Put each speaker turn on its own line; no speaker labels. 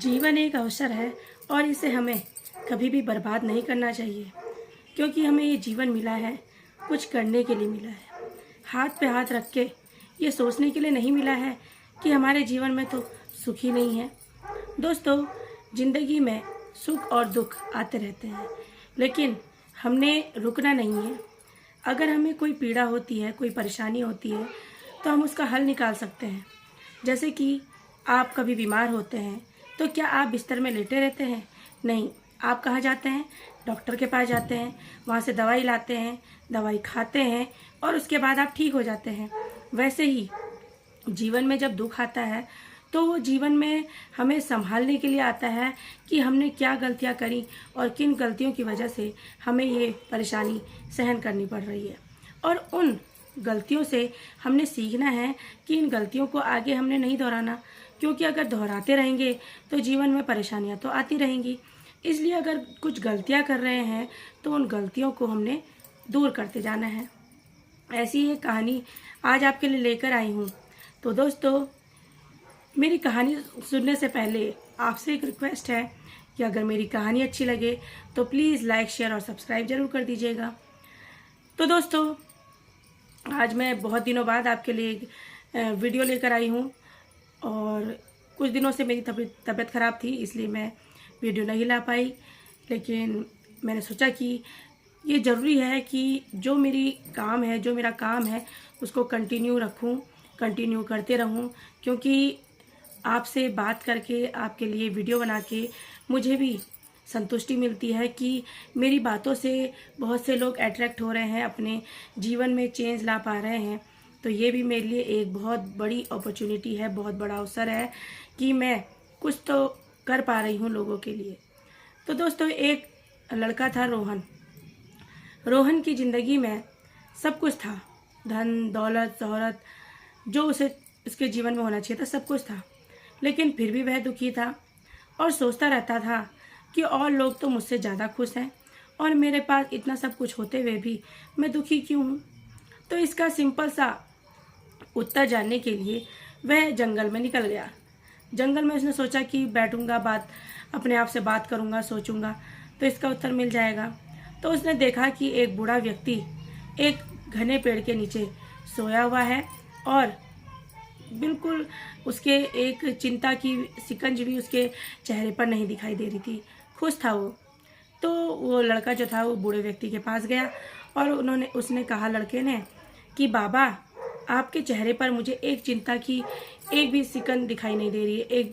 जीवन एक अवसर है और इसे हमें कभी भी बर्बाद नहीं करना चाहिए, क्योंकि हमें ये जीवन मिला है कुछ करने के लिए मिला है। हाथ पे हाथ रख के ये सोचने के लिए नहीं मिला है कि हमारे जीवन में तो सुख ही नहीं है। दोस्तों, ज़िंदगी में सुख और दुख आते रहते हैं, लेकिन हमने रुकना नहीं है। अगर हमें कोई पीड़ा होती है, कोई परेशानी होती है, तो हम उसका हल निकाल सकते हैं। जैसे कि आप कभी बीमार होते हैं तो क्या आप बिस्तर में लेटे रहते हैं? नहीं, आप कहाँ जाते हैं? डॉक्टर के पास जाते हैं, वहाँ से दवाई लाते हैं, दवाई खाते हैं और उसके बाद आप ठीक हो जाते हैं। वैसे ही जीवन में जब दुख आता है तो वो जीवन में हमें संभालने के लिए आता है कि हमने क्या गलतियाँ करी और किन गलतियों की वजह से हमें ये परेशानी सहन करनी पड़ रही है। और उन गलतियों से हमने सीखना है कि इन गलतियों को आगे हमने नहीं दोहराना, क्योंकि अगर दोहराते रहेंगे तो जीवन में परेशानियां तो आती रहेंगी। इसलिए अगर कुछ गलतियां कर रहे हैं तो उन गलतियों को हमने दूर करते जाना है। ऐसी एक कहानी आज आपके लिए लेकर आई हूँ। तो दोस्तों, मेरी कहानी सुनने से पहले आपसे एक रिक्वेस्ट है कि अगर मेरी कहानी अच्छी लगे तो प्लीज़ लाइक, शेयर और सब्सक्राइब ज़रूर कर दीजिएगा। तो दोस्तों, आज मैं बहुत दिनों बाद आपके लिए एक वीडियो लेकर आई हूँ और कुछ दिनों से मेरी तबीयत ख़राब थी, इसलिए मैं वीडियो नहीं ला पाई। लेकिन मैंने सोचा कि ये ज़रूरी है कि जो मेरा काम है उसको कंटिन्यू रखूँ, कंटिन्यू करते रहूँ, क्योंकि आपसे बात करके, आपके लिए वीडियो बना के मुझे भी संतुष्टि मिलती है कि मेरी बातों से बहुत से लोग अट्रैक्ट हो रहे हैं, अपने जीवन में चेंज ला पा रहे हैं। तो ये भी मेरे लिए एक बहुत बड़ी अपॉर्चुनिटी है, बहुत बड़ा अवसर है कि मैं कुछ तो कर पा रही हूँ लोगों के लिए। तो दोस्तों, एक लड़का था रोहन। रोहन की ज़िंदगी में सब कुछ था, धन दौलत शोहरत, जो उसके जीवन में होना चाहिए था सब कुछ था। लेकिन फिर भी वह दुखी था और सोचता रहता था कि और लोग तो मुझसे ज़्यादा खुश हैं और मेरे पास इतना सब कुछ होते हुए भी मैं दुखी क्यों हूँ। तो इसका सिंपल सा उत्तर जानने के लिए वह जंगल में निकल गया। जंगल में उसने सोचा कि बैठूंगा, अपने आप से बात करूंगा, सोचूंगा तो इसका उत्तर मिल जाएगा। तो उसने देखा कि एक बूढ़ा व्यक्ति एक घने पेड़ के नीचे सोया हुआ है और बिल्कुल उसके एक चिंता की सिकंज भी उसके चेहरे पर नहीं दिखाई दे रही थी, खुश था वो। तो वो लड़का जो था वो बूढ़े व्यक्ति के पास गया और उसने कहा लड़के ने कि बाबा, आपके चेहरे पर मुझे एक चिंता की एक भी सिकन दिखाई नहीं दे रही है, एक भी